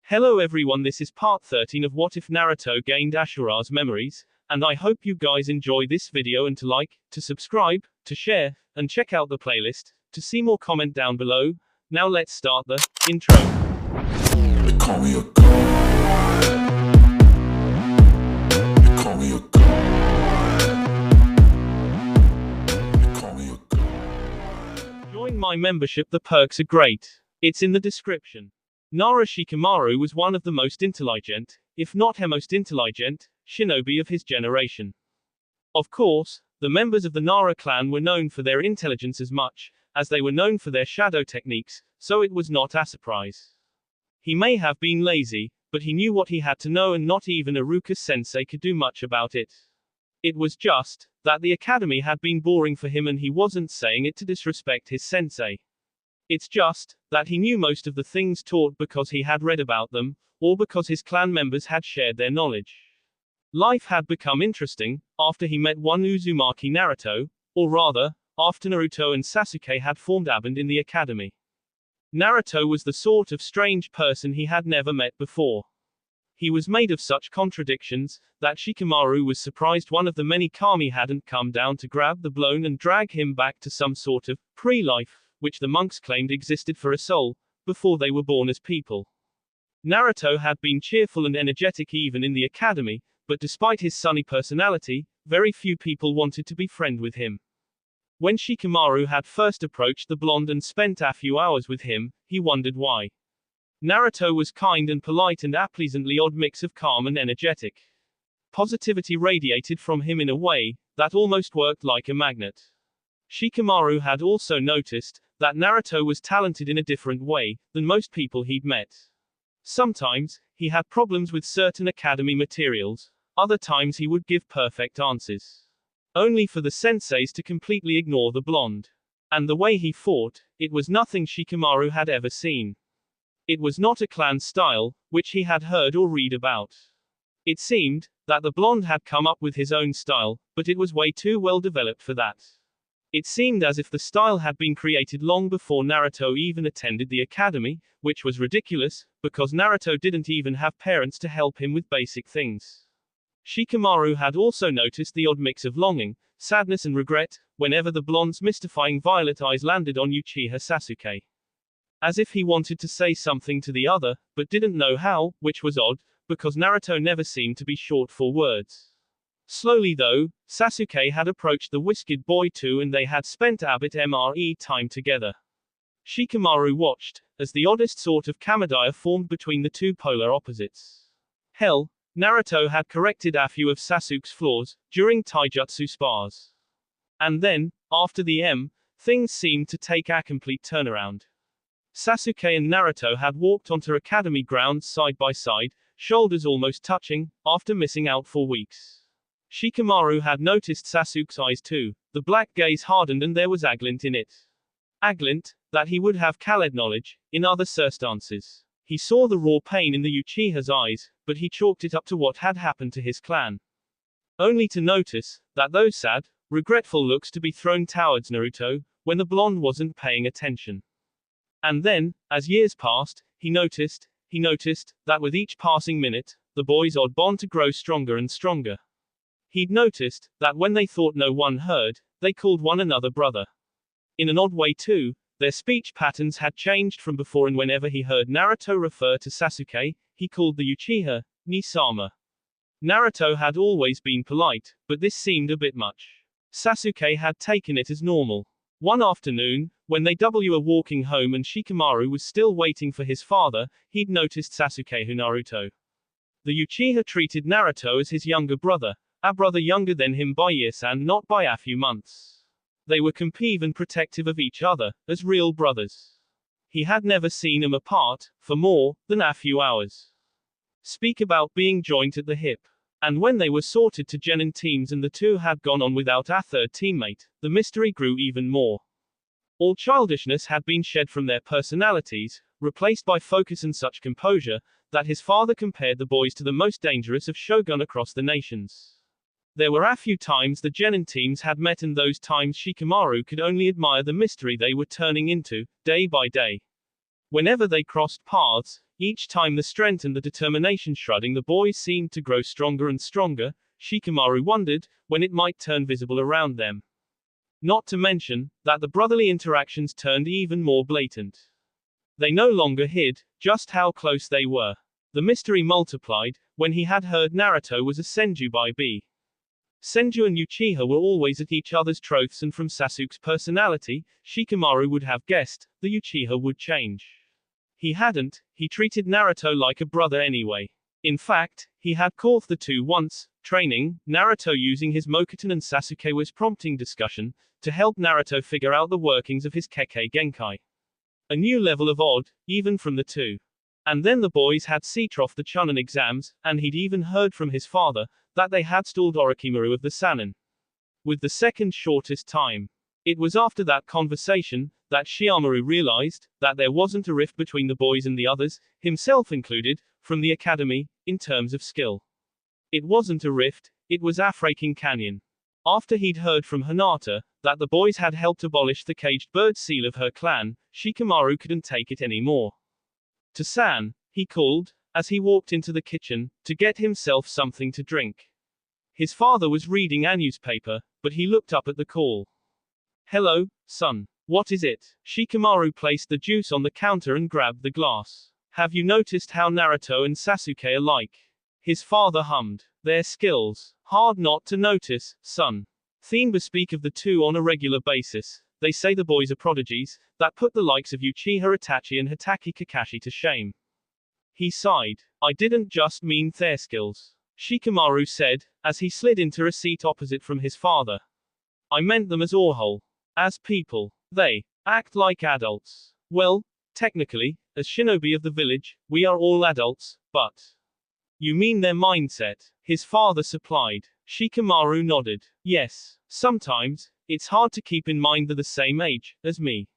Hello everyone, this is part 13 of What If Naruto Gained Ashura's Memories, and I hope you guys enjoy this video and to like, to subscribe, to share, and check out the playlist, to see more comment down below. Now let's start the intro. They call me a god. They call me a god. They call me a god. Join my membership, the perks are great. It's in the description. Shikamaru was one of the most intelligent, if not the most intelligent, shinobi of his generation. Of course, the members of the Nara clan were known for their intelligence as much as they were known for their shadow techniques, so it was not a surprise. He may have been lazy, but he knew what he had to know and not even Iruka-sensei could do much about it. It was just that the academy had been boring for him and he wasn't saying it to disrespect his sensei. It's just that he knew most of the things taught because he had read about them, or because his clan members had shared their knowledge. Life had become interesting after he met one Uzumaki Naruto, or rather, after Naruto and Sasuke had formed a band in the academy. Naruto was the sort of strange person he had never met before. He was made of such contradictions that Shikamaru was surprised one of the many kami hadn't come down to grab the blown and drag him back to some sort of pre-life, which the monks claimed existed for a soul, before they were born as people. Naruto had been cheerful and energetic even in the academy, but despite his sunny personality, very few people wanted to be friends with him. When Shikamaru had first approached the blonde and spent a few hours with him, he wondered why. Naruto was kind and polite and a pleasantly odd mix of calm and energetic. Positivity radiated from him in a way that almost worked like a magnet. Shikamaru had also noticed that Naruto was talented in a different way than most people he'd met. Sometimes, he had problems with certain academy materials, other times he would give perfect answers. Only for the senseis to completely ignore the blonde. And the way he fought, it was nothing Shikamaru had ever seen. It was not a clan style, which he had heard or read about. It seemed that the blonde had come up with his own style, but it was way too well developed for that. It seemed as if the style had been created long before Naruto even attended the academy, which was ridiculous, because Naruto didn't even have parents to help him with basic things. Shikamaru had also noticed the odd mix of longing, sadness and regret, whenever the blonde's mystifying violet eyes landed on Uchiha Sasuke. As if he wanted to say something to the other, but didn't know how, which was odd, because Naruto never seemed to be short for words. Slowly though, Sasuke had approached the whisked boy too and they had spent a bit more time together. Shikamaru watched, as the oddest sort of kamadaya formed between the two polar opposites. Hell, Naruto had corrected a few of Sasuke's flaws, during taijutsu spars. And then, after the things seemed to take a complete turnaround. Sasuke and Naruto had walked onto academy grounds side by side, shoulders almost touching, after missing out for weeks. Shikamaru had noticed Sasuke's eyes too. The black gaze hardened and there was a glint in it. A glint that he would have called knowledge, in other circumstances. He saw the raw pain in the Uchiha's eyes, but he chalked it up to what had happened to his clan. Only to notice that those sad, regretful looks to be thrown towards Naruto, when the blonde wasn't paying attention. And then, as years passed, he noticed that with each passing minute, the boys' odd bond to grow stronger and stronger. He'd noticed that when they thought no one heard, they called one another brother. In an odd way too, their speech patterns had changed from before and whenever he heard Naruto refer to Sasuke, he called the Uchiha, Ni-sama. Naruto had always been polite, but this seemed a bit much. Sasuke had taken it as normal. One afternoon, when they were walking home and Shikamaru was still waiting for his father, he'd noticed Sasuke Naruto. The Uchiha treated Naruto as his younger brother, a brother younger than him by years and not by a few months. They were competitive and protective of each other, as real brothers. He had never seen them apart, for more than a few hours. Speak about being joined at the hip. And when they were sorted to genin teams and the two had gone on without a third teammate, the mystery grew even more. All childishness had been shed from their personalities, replaced by focus and such composure, that his father compared the boys to the most dangerous of shogun across the nations. There were a few times the genin teams had met and those times Shikamaru could only admire the mystery they were turning into, day by day. Whenever they crossed paths, each time the strength and the determination shredding the boys seemed to grow stronger and stronger, Shikamaru wondered when it might turn visible around them. Not to mention that the brotherly interactions turned even more blatant. They no longer hid just how close they were. The mystery multiplied when he had heard Naruto was a Senju by B. Senju and Uchiha were always at each other's throats, and from Sasuke's personality, Shikamaru would have guessed the Uchiha would change. He hadn't, he treated Naruto like a brother anyway. In fact, he had caught the two once, training, Naruto using his Mokuton, and Sasuke was prompting discussion to help Naruto figure out the workings of his Kekkei Genkai. A new level of odd, even from the two. And then the boys had seen off the Chunin exams, and he'd even heard from his father that they had stalled Orochimaru of the Sannin with the second shortest time. It was after that conversation that Shikamaru realized that there wasn't a rift between the boys and the others, himself included, from the academy, in terms of skill. It wasn't a rift, it was Afraking Canyon. After he'd heard from Hinata that the boys had helped abolish the caged bird seal of her clan, Shikamaru couldn't take it anymore. To San, he called, as he walked into the kitchen, to get himself something to drink. His father was reading a newspaper, but he looked up at the call. Hello, son. What is it? Shikamaru placed the juice on the counter and grabbed the glass. Have you noticed how Naruto and Sasuke are like? His father hummed. Their skills. Hard not to notice, son. Themba speak of the two on a regular basis. They say the boys are prodigies, that put the likes of Uchiha Itachi and Hatake Kakashi to shame. He sighed. I didn't just mean their skills, Shikamaru said, as he slid into a seat opposite from his father. I meant them as a whole. As people. They act like adults. Well, technically, as shinobi of the village, we are all adults, but. You mean their mindset? His father supplied. Shikamaru nodded. Yes, sometimes, it's hard to keep in mind they're the same age as me.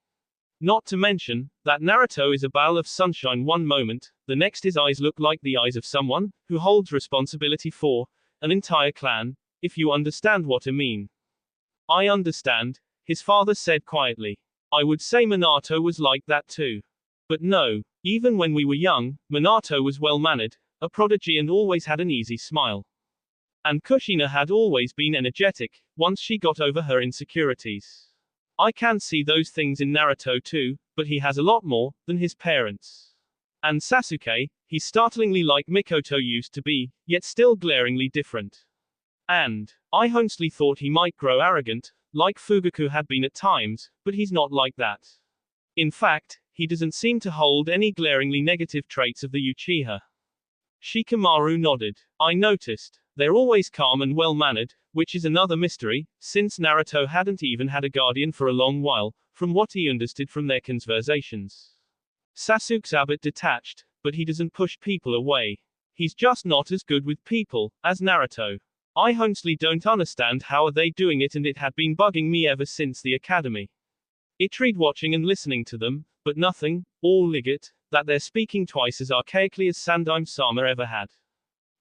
Not to mention that Naruto is a ball of sunshine one moment, the next his eyes look like the eyes of someone who holds responsibility for an entire clan, if you understand what I mean. I understand, his father said quietly. I would say Minato was like that too. But no, even when we were young, Minato was well-mannered, a prodigy, and always had an easy smile. And Kushina had always been energetic, once she got over her insecurities. I can see those things in Naruto too, but he has a lot more than his parents. And Sasuke, he's startlingly like Mikoto used to be, yet still glaringly different. And I honestly thought he might grow arrogant, like Fugaku had been at times, but he's not like that. In fact, he doesn't seem to hold any glaringly negative traits of the Uchiha. Shikamaru nodded. I noticed. They're always calm and well-mannered, which is another mystery, since Naruto hadn't even had a guardian for a long while, from what he understood from their conversations. Sasuke's a bit detached, but he doesn't push people away. He's just not as good with people as Naruto. I honestly don't understand how are they doing it, and it had been bugging me ever since the academy. It tried watching and listening to them, but nothing, all liget, that they're speaking twice as archaically as Sandaime-sama ever had.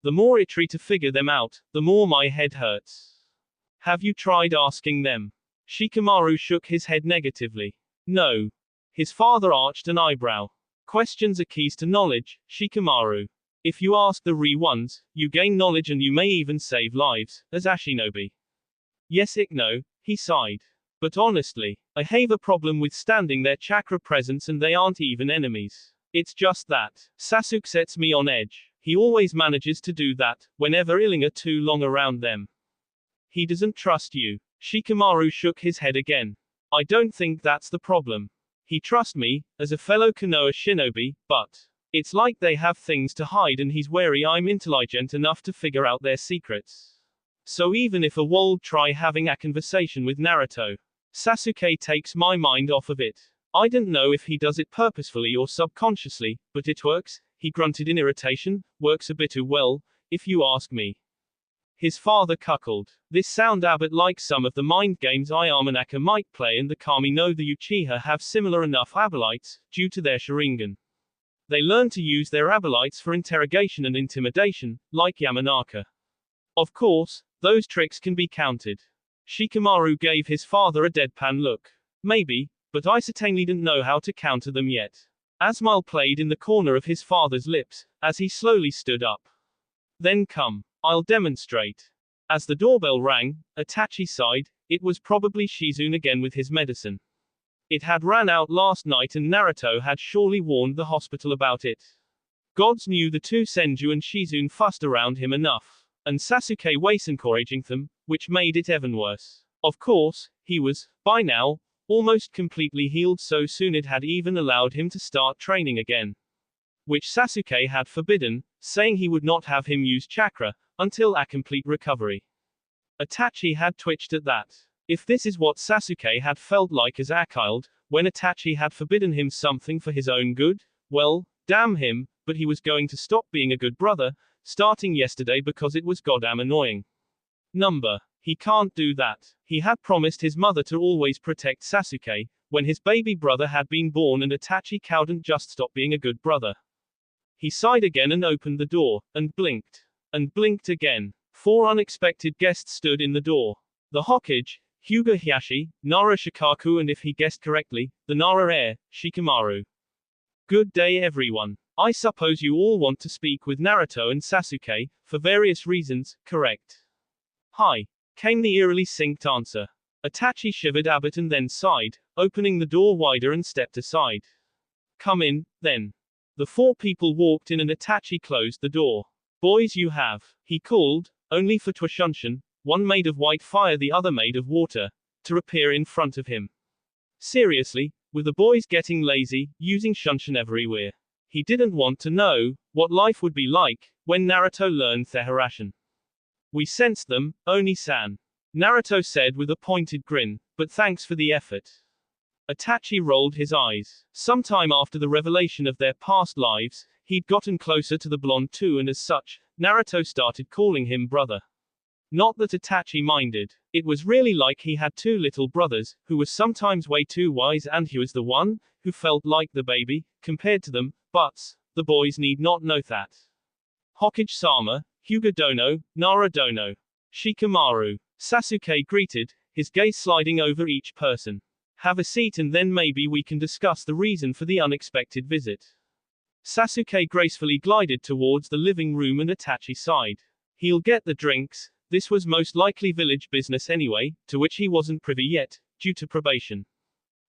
The more I try to figure them out, the more my head hurts. Have you tried asking them? Shikamaru shook his head negatively. No. His father arched an eyebrow. Questions are keys to knowledge, Shikamaru. If you ask the ones, you gain knowledge and you may even save lives, as Ashinobi. Yes, Ikno, he sighed. But honestly, I have a problem with standing their chakra presence, and they aren't even enemies. It's just that Sasuke sets me on edge. He always manages to do that, whenever illing are too long around them. He doesn't trust you. Shikamaru shook his head again. I don't think that's the problem. He trusts me, as a fellow Konoha shinobi, but it's like they have things to hide and he's wary I'm intelligent enough to figure out their secrets. So even if a would try having a conversation with Naruto, Sasuke takes my mind off of it. I don't know if he does it purposefully or subconsciously, but it works, he grunted in irritation, works a bit too well, if you ask me. His father cuckolded. This sound a bit like some of the mind games Ayamanaka might play, and the Kami no the Uchiha have similar enough abilities, due to their Sharingan. They learn to use their abilities for interrogation and intimidation, like Yamanaka. Of course, those tricks can be counted. Shikamaru gave his father a deadpan look. Maybe, but I certainly didn't know how to counter them yet. A smile played in the corner of his father's lips, as he slowly stood up. Then come. I'll demonstrate. As the doorbell rang, Itachi sighed. It was probably Shizune again with his medicine. It had ran out last night and Naruto had surely warned the hospital about it. Gods knew the two Senju and Shizune fussed around him enough. And Sasuke was encouraging them, which made it even worse. Of course, he was, by now, almost completely healed, so soon it had even allowed him to start training again. Which Sasuke had forbidden, saying he would not have him use chakra, until a complete recovery. Itachi had twitched at that. If this is what Sasuke had felt like as a child, when Itachi had forbidden him something for his own good, well, damn him, but he was going to stop being a good brother, starting yesterday because it was goddamn annoying. He can't do that. He had promised his mother to always protect Sasuke, when his baby brother had been born, and Itachi couldn't just stop being a good brother. He sighed again and opened the door, and blinked. And blinked again. 4 unexpected guests stood in the door. The Hokage, Hyuga Hiashi, Nara Shikaku, and if he guessed correctly, the Nara heir, Shikamaru. Good day everyone. I suppose you all want to speak with Naruto and Sasuke, for various reasons, correct? Hi. Came the eerily synced answer. Itachi shivered a bit and then sighed, opening the door wider and stepped aside. Come in, then. The 4 people walked in and Itachi closed the door. Boys, you have, he called, only for Twishunshin, one made of white fire, the other made of water, to appear in front of him. Seriously, with the boys getting lazy, using Shunshin everywhere. He didn't want to know what life would be like when Naruto learned Thehirashin. We sensed them, Oni-san. Naruto said with a pointed grin, but thanks for the effort. Itachi rolled his eyes. Sometime after the revelation of their past lives, he'd gotten closer to the blonde too, and as such, Naruto started calling him brother. Not that Itachi minded. It was really like he had 2 little brothers, who were sometimes way too wise, and he was the one who felt like the baby, compared to them, but the boys need not know that. Hokage-sama, Hyuga Dono, Nara Dono. Shikamaru. Sasuke greeted, his gaze sliding over each person. Have a seat and then maybe we can discuss the reason for the unexpected visit. Sasuke gracefully glided towards the living room and Itachi sighed. He'll get the drinks, this was most likely village business anyway, to which he wasn't privy yet, due to probation.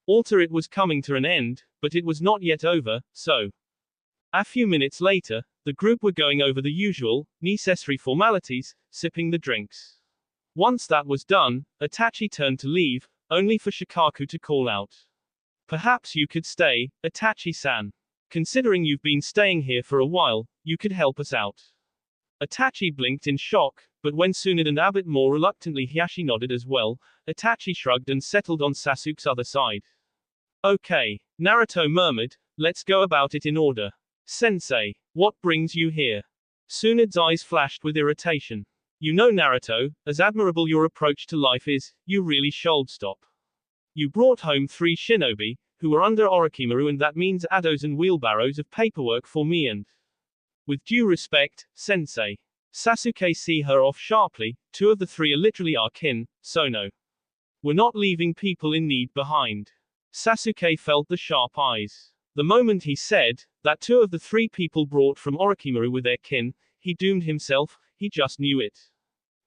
Alter it was coming to an end, but it was not yet over, so. A few minutes later, the group were going over the usual, necessary formalities, sipping the drinks. Once that was done, Itachi turned to leave, only for Shikaku to call out. Perhaps you could stay, Itachi-san. Considering you've been staying here for a while, you could help us out. Itachi blinked in shock, but when Tsunade and a bit more reluctantly Hiashi nodded as well, Itachi shrugged and settled on Sasuke's other side. Okay, Naruto murmured, let's go about it in order. Sensei, what brings you here? Tsunade's eyes flashed with irritation. You know Naruto, as admirable your approach to life is, you really should stop. You brought home 3 shinobi, who were under Orochimaru, and that means a dozen wheelbarrows of paperwork for me and. With due respect, Sensei. Sasuke see her off sharply, 2 of the 3 are literally our kin, so no. We're not leaving people in need behind. Sasuke felt the sharp eyes. The moment he said that 2 of the 3 people brought from Orochimaru were their kin, he doomed himself, he just knew it.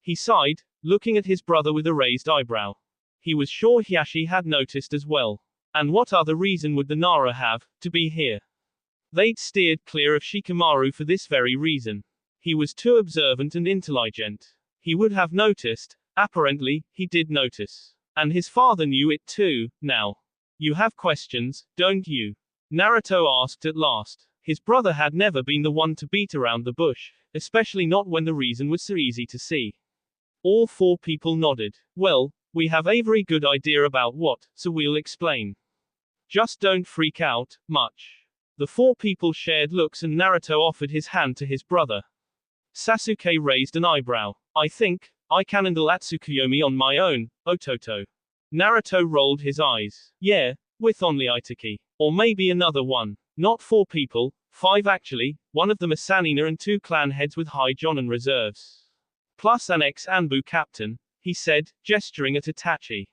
He sighed, looking at his brother with a raised eyebrow. He was sure Hiashi had noticed as well. And what other reason would the Nara have to be here? They'd steered clear of Shikamaru for this very reason. He was too observant and intelligent. He would have noticed. Apparently, he did notice. And his father knew it too. Now. You have questions, don't you? Naruto asked at last. His brother had never been the one to beat around the bush, especially not when the reason was so easy to see. All 4 people nodded. Well, we have a very good idea about what, so we'll explain. Just don't freak out much. The 4 people shared looks and Naruto offered his hand to his brother. Sasuke raised an eyebrow. I think I can handle Atsukuyomi on my own, Ototo. Naruto rolled his eyes. Yeah, with only Itachi. Or maybe another one. Not 4 people, 5 actually, one of them a Sanina and 2 clan heads with high Jonin reserves. Plus an ex-Anbu captain, he said, gesturing at Itachi.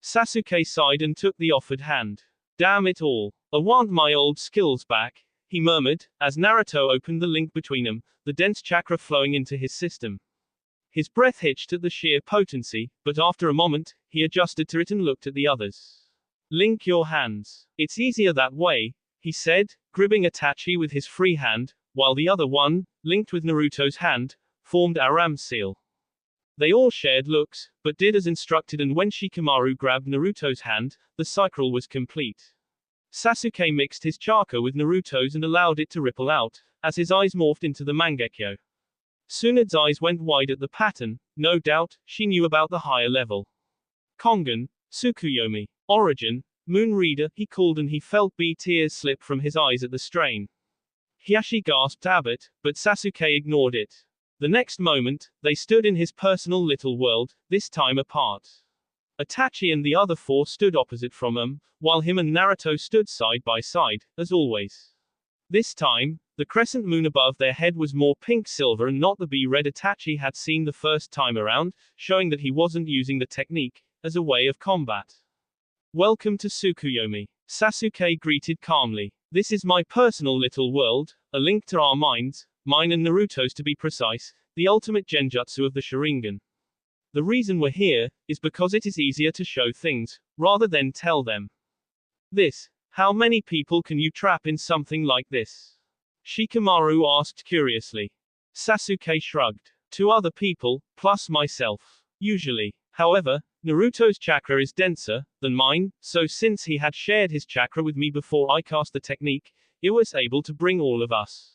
Sasuke sighed and took the offered hand. Damn it all. I want my old skills back, he murmured, as Naruto opened the link between them, the dense chakra flowing into his system. His breath hitched at the sheer potency, but after a moment, he adjusted to it and looked at the others. Link your hands. It's easier that way, he said, gripping Itachi with his free hand, while the other one, linked with Naruto's hand, formed Aram's seal. They all shared looks, but did as instructed, and when Shikamaru grabbed Naruto's hand, the cycle was complete. Sasuke mixed his chakra with Naruto's and allowed it to ripple out, as his eyes morphed into the Mangekyo. Tsunade's eyes went wide at the pattern, no doubt, she knew about the higher level. Kongen, Tsukuyomi, Origin, Moon Reader, he called, and he felt tears slip from his eyes at the strain. Hiashi gasped Abbott, but Sasuke ignored it. The next moment, they stood in his personal little world, this time apart. Itachi and the other four stood opposite from him, while him and Naruto stood side by side, as always. This time, the crescent moon above their head was more pink-silver and not the red Itachi had seen the first time around, showing that he wasn't using the technique as a way of combat. Welcome to Tsukuyomi, Sasuke greeted calmly. This is my personal little world, a link to our minds, mine and Naruto's to be precise, the ultimate genjutsu of the Sharingan. The reason we're here is because it is easier to show things, rather than tell them. How many people can you trap in something like this? Shikamaru asked curiously. Sasuke shrugged. 2 other people, plus myself. Usually. However, Naruto's chakra is denser than mine, so since he had shared his chakra with me before I cast the technique, it was able to bring all of us.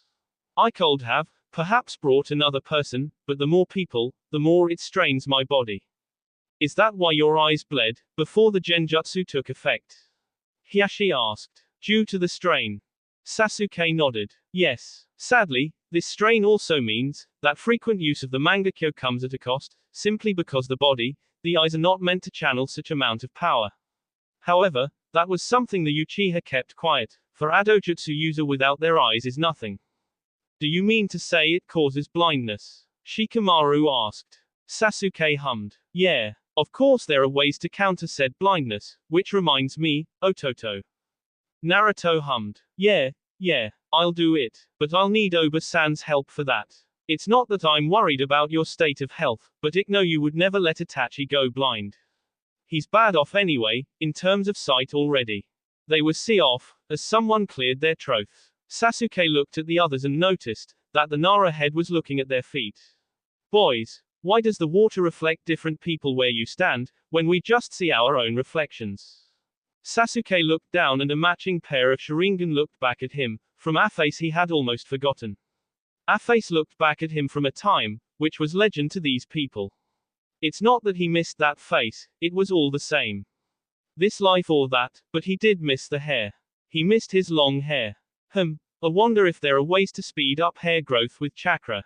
I could have, perhaps brought another person, but the more people, the more it strains my body. Is that why your eyes bled, before the genjutsu took effect? Hiashi asked. Due to the strain. Sasuke nodded. Yes. Sadly, this strain also means that frequent use of the Mangekyo comes at a cost, simply because the eyes are not meant to channel such amount of power. However, that was something the Uchiha kept quiet, for a dojutsu user without their eyes is nothing. Do you mean to say it causes blindness? Shikamaru asked. Sasuke hummed. Yeah. Of course there are ways to counter said blindness, which reminds me, Ototo. Naruto hummed. Yeah, I'll do it, but I'll need Oba-san's help for that. It's not that I'm worried about your state of health, but I know you would never let Itachi go blind. He's bad off anyway, in terms of sight already. They were off, as someone cleared their throat. Sasuke looked at the others and noticed that the Nara head was looking at their feet. Boys, why does the water reflect different people where you stand, when we just see our own reflections? Sasuke looked down and a matching pair of Sharingan looked back at him, from a face he had almost forgotten. A face looked back at him from a time, which was legend to these people. It's not that he missed that face, it was all the same. This life or that, but he did miss the hair. He missed his long hair. I wonder if there are ways to speed up hair growth with chakra.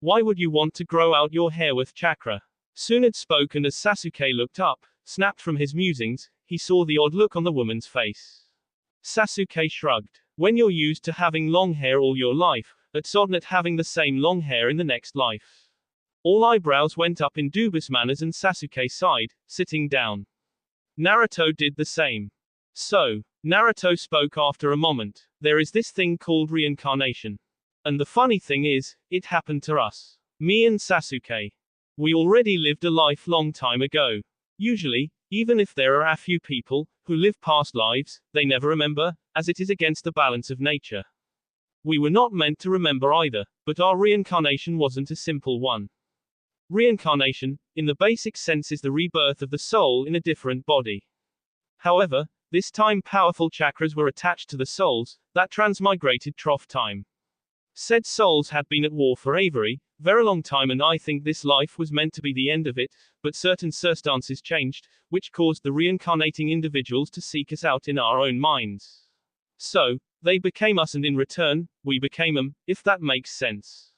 Why would you want to grow out your hair with chakra? Tsunade spoke, and as Sasuke looked up, snapped from his musings, he saw the odd look on the woman's face. Sasuke shrugged. When you're used to having long hair all your life, it's odd not having the same long hair in the next life. All eyebrows went up in dubious manners and Sasuke sighed, sitting down. Naruto did the same. So, Naruto spoke after a moment, there is this thing called reincarnation. And the funny thing is, it happened to us. Me and Sasuke. We already lived a life long time ago. Usually, even if there are a few people who live past lives, they never remember, as it is against the balance of nature. We were not meant to remember either, but our reincarnation wasn't a simple one. Reincarnation, in the basic sense, is the rebirth of the soul in a different body. However, this time powerful chakras were attached to the souls that transmigrated trough time. Said souls had been at war for a very long time, and I think this life was meant to be the end of it, but certain circumstances changed, which caused the reincarnating individuals to seek us out in our own minds. So, they became us, and in return, we became them, if that makes sense.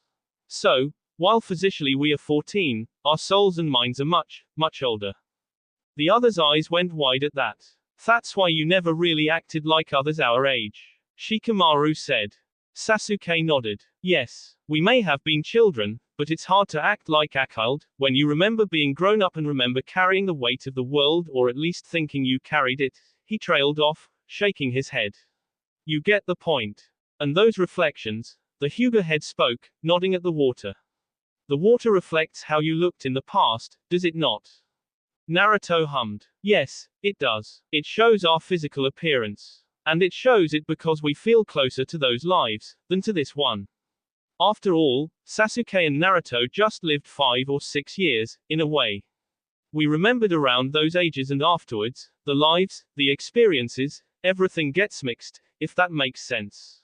So, while physically we are 14, our souls and minds are much, much older. The other's eyes went wide at that. That's why you never really acted like others our age. Shikamaru said. Sasuke nodded. Yes, we may have been children, but it's hard to act like a child when you remember being grown up and remember carrying the weight of the world, or at least thinking you carried it. He trailed off, shaking his head. You get the point. And those reflections, the Hyuga head spoke, nodding at the water. The water reflects how you looked in the past, does it not? Naruto hummed. Yes, it does. It shows our physical appearance. And it shows it because we feel closer to those lives, than to this one. After all, Sasuke and Naruto just lived 5 or 6 years, in a way. We remembered around those ages and afterwards, the lives, the experiences, everything gets mixed, if that makes sense.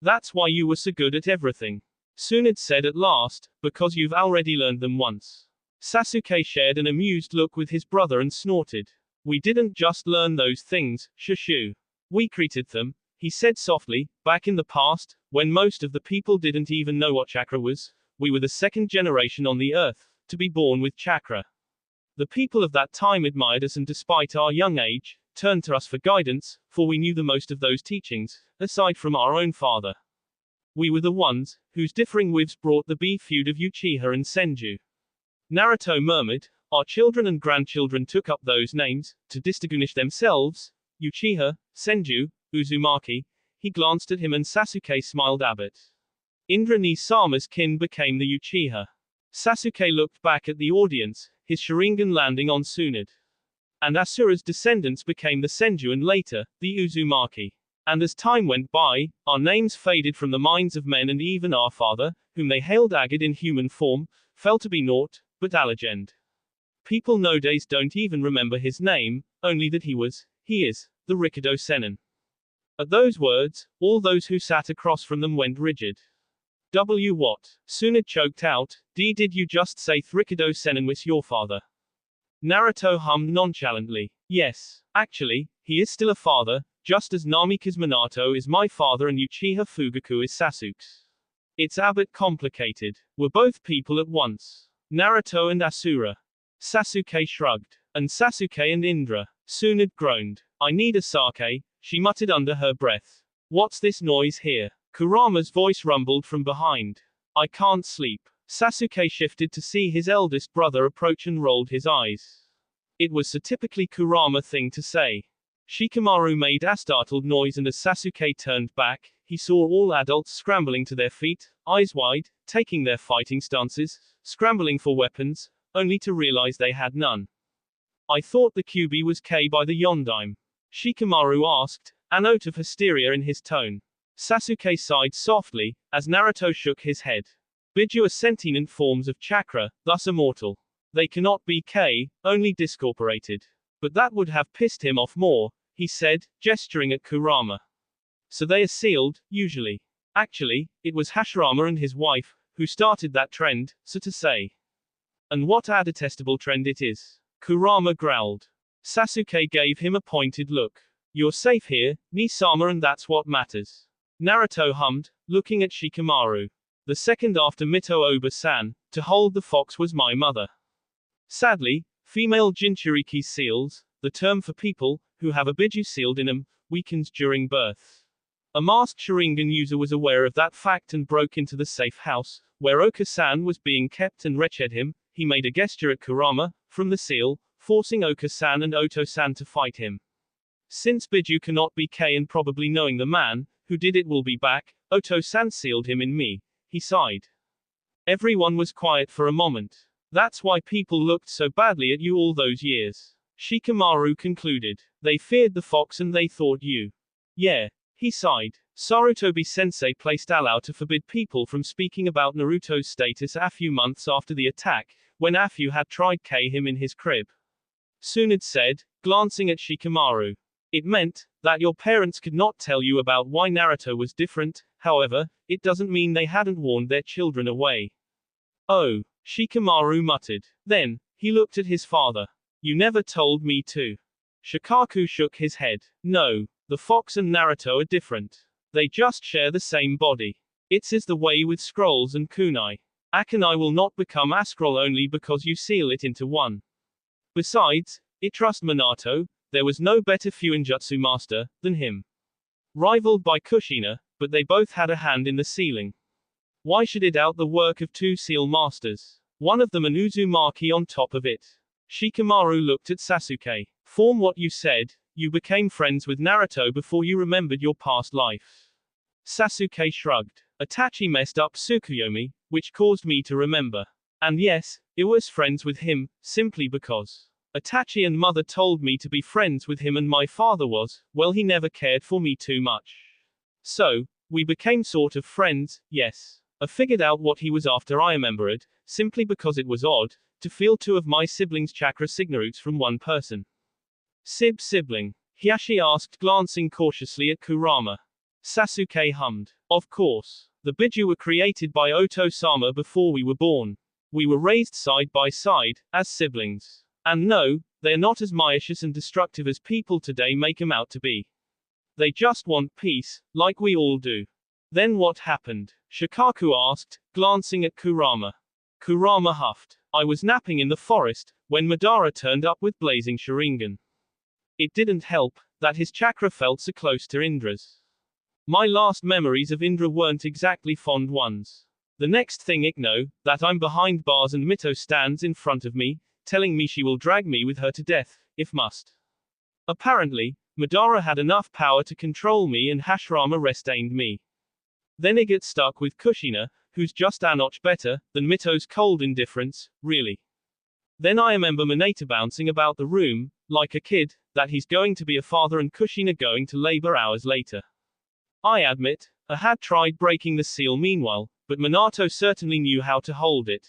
That's why you were so good at everything. Tsunade said at last, because you've already learned them once. Sasuke shared an amused look with his brother and snorted. We didn't just learn those things, Shushu. We created them, he said softly. Back in the past, when most of the people didn't even know what chakra was, we were the second generation on the earth to be born with chakra. The people of that time admired us and despite our young age, turned to us for guidance, for we knew the most of those teachings, aside from our own father. We were the ones, whose differing wives brought the beef feud of Uchiha and Senju. Naruto murmured, our children and grandchildren took up those names, to distinguish themselves, Uchiha, Senju, Uzumaki. He glanced at him and Sasuke smiled a bit. Indra Ni-sama's kin became the Uchiha. Sasuke looked back at the audience, his Sharingan landing on Tsunade. And Asura's descendants became the Senju and later, the Uzumaki. And as time went by, our names faded from the minds of men and even our father, whom they hailed aged in human form, fell to be naught, but a legend. People nowadays don't even remember his name, only that he is, the Rikudo Sennin. At those words, all those who sat across from them went rigid. What? Tsunade choked out, did you just say Rikudo Sennin was your father? Naruto hummed nonchalantly. Yes, actually, he is still a father, just as Namikaze Minato is my father and Uchiha Fugaku is Sasuke's. It's a bit complicated. We're both people at once. Naruto and Asura. Sasuke shrugged. And Sasuke and Indra. Tsunade groaned. I need a sake, she muttered under her breath. What's this noise here? Kurama's voice rumbled from behind. I can't sleep. Sasuke shifted to see his eldest brother approach and rolled his eyes. It was a typically Kurama thing to say. Shikamaru made a startled noise and as Sasuke turned back, he saw all adults scrambling to their feet, eyes wide, taking their fighting stances, scrambling for weapons, only to realize they had none. I thought the Kyuubi was K by the Yondaime. Shikamaru asked, a note of hysteria in his tone. Sasuke sighed softly, as Naruto shook his head. Biju are sentient forms of chakra, thus immortal. They cannot be K, only discorporated. But that would have pissed him off more, he said, gesturing at Kurama. So they are sealed, usually. Actually, it was Hashirama and his wife, who started that trend, so to say. And what a detestable trend it is. Kurama growled. Sasuke gave him a pointed look. You're safe here, Ni-sama, and that's what matters. Naruto hummed, looking at Shikamaru. The second after Mito Oba-san, to hold the fox was my mother. Sadly, female Jinchuriki seals, the term for people who have a biju sealed in them, weakens during birth. A masked Sharingan user was aware of that fact and broke into the safe house, where Oka-san was being kept and wretched him. He made a gesture at Kurama, from the seal, forcing Oka-san and Oto-san to fight him. Since biju cannot be K and probably knowing the man who did it will be back, Oto-san sealed him in me. He sighed. Everyone was quiet for a moment. That's why people looked so badly at you all those years. Shikamaru concluded. They feared the fox and they thought you. Yeah. He sighed. Sarutobi-sensei placed allow to forbid people from speaking about Naruto's status a few months after the attack, when Afu had tried K him in his crib. Tsunade said, glancing at Shikamaru. It meant that your parents could not tell you about why Naruto was different, however, it doesn't mean they hadn't warned their children away. Oh, Shikamaru muttered. Then, he looked at his father. You never told me to. Shikaku shook his head. No, the fox and Naruto are different. They just share the same body. It's is the way with scrolls and kunai. Akanai will not become a scroll only because you seal it into one. Besides, it trust Minato, there was no better Fuinjutsu master than him. Rivaled by Kushina, but they both had a hand in the sealing. Why should it doubt the work of two seal masters? One of them an Uzumaki on top of it. Shikamaru looked at Sasuke. From what you said, you became friends with Naruto before you remembered your past life. Sasuke shrugged. Itachi messed up Tsukuyomi, which caused me to remember. And yes, it was friends with him, simply because Itachi and mother told me to be friends with him and my father was, well, he never cared for me too much. So, we became sort of friends, yes. I figured out what he was after, I remembered, simply because it was odd to feel two of my siblings' chakra signaroots from one person. Sibling? Hiashi asked, glancing cautiously at Kurama. Sasuke hummed. Of course. The Biju were created by Oto-sama before we were born. We were raised side by side, as siblings. And no, they're not as malicious and destructive as people today make them out to be. They just want peace, like we all do. Then what happened? Shikaku asked, glancing at Kurama. Kurama huffed. I was napping in the forest, when Madara turned up with blazing Sharingan. It didn't help, that his chakra felt so close to Indra's. My last memories of Indra weren't exactly fond ones. The next thing I know, that I'm behind bars and Mito stands in front of me, telling me she will drag me with her to death, if must. Apparently, Madara had enough power to control me and Hashirama restrained me. Then I get stuck with Kushina, who's just a notch better than Mito's cold indifference, really. Then I remember Minato bouncing about the room, like a kid, that he's going to be a father and Kushina going to labor hours later. I admit, I had tried breaking the seal meanwhile, but Minato certainly knew how to hold it.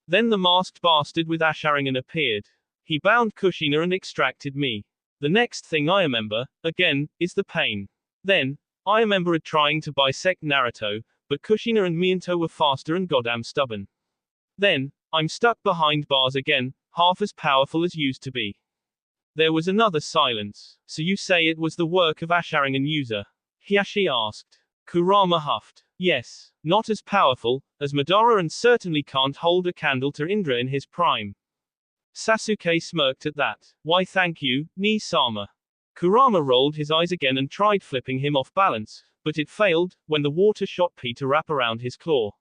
Then the masked bastard with Sharingan appeared. He bound Kushina and extracted me. The next thing I remember, again, is the pain. Then, I remember trying to bisect Naruto, but Kushina and Minato were faster and goddamn stubborn. Then, I'm stuck behind bars again, half as powerful as used to be. There was another silence. So you say it was the work of Sharingan user? Hiashi asked. Kurama huffed. Yes, not as powerful as Madara and certainly can't hold a candle to Indra in his prime. Sasuke smirked at that. Why thank you, Ni-sama. Kurama rolled his eyes again and tried flipping him off balance, but it failed, when the water shot P to wrap around his claw.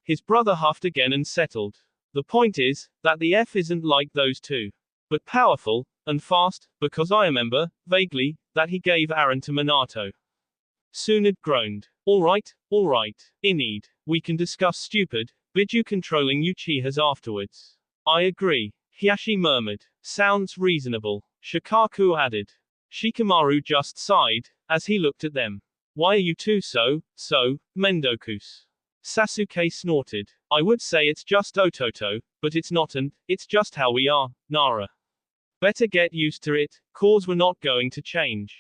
His brother huffed again and settled. The point is, that the F isn't like those two. But powerful, and fast, because I remember, vaguely, that he gave Aaron to Minato. Tsunade groaned. Alright, Inid. We can discuss stupid, Biju controlling Uchihas afterwards. I agree. Hiashi murmured. Sounds reasonable. Shikaku added. Shikamaru just sighed, as he looked at them. Why are you two so, Mendokus? Sasuke snorted. I would say it's just Ototo, but it's not and, it's just how we are, Nara. Better get used to it, cause we're not going to change.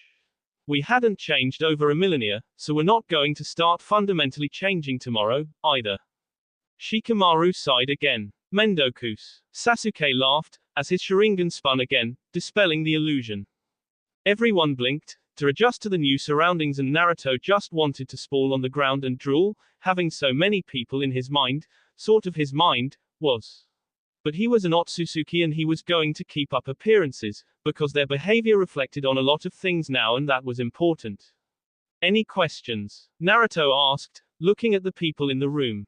We hadn't changed over a millennia, so we're not going to start fundamentally changing tomorrow, either. Shikamaru sighed again. Mendokus. Sasuke laughed, as his Sharingan spun again, dispelling the illusion. Everyone blinked, to adjust to the new surroundings, and Naruto just wanted to sprawl on the ground and drool, having so many people in his mind, sort of his mind, was. But he was an Otsutsuki and he was going to keep up appearances, because their behavior reflected on a lot of things now and that was important. Any questions? Naruto asked, looking at the people in the room.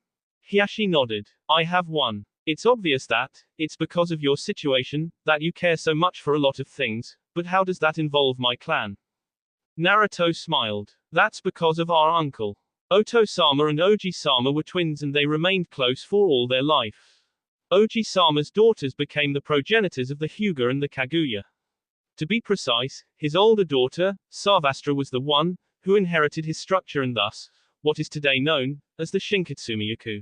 Hiashi nodded. I have one. It's obvious that, it's because of your situation, that you care so much for a lot of things, but how does that involve my clan? Naruto smiled. That's because of our uncle. Oto-sama and Oji-sama were twins and they remained close for all their life. Oji-sama's daughters became the progenitors of the Hyuga and the Kaguya. To be precise, his older daughter, Savastra, was the one who inherited his structure and thus, what is today known as the Shinkatsumiyaku.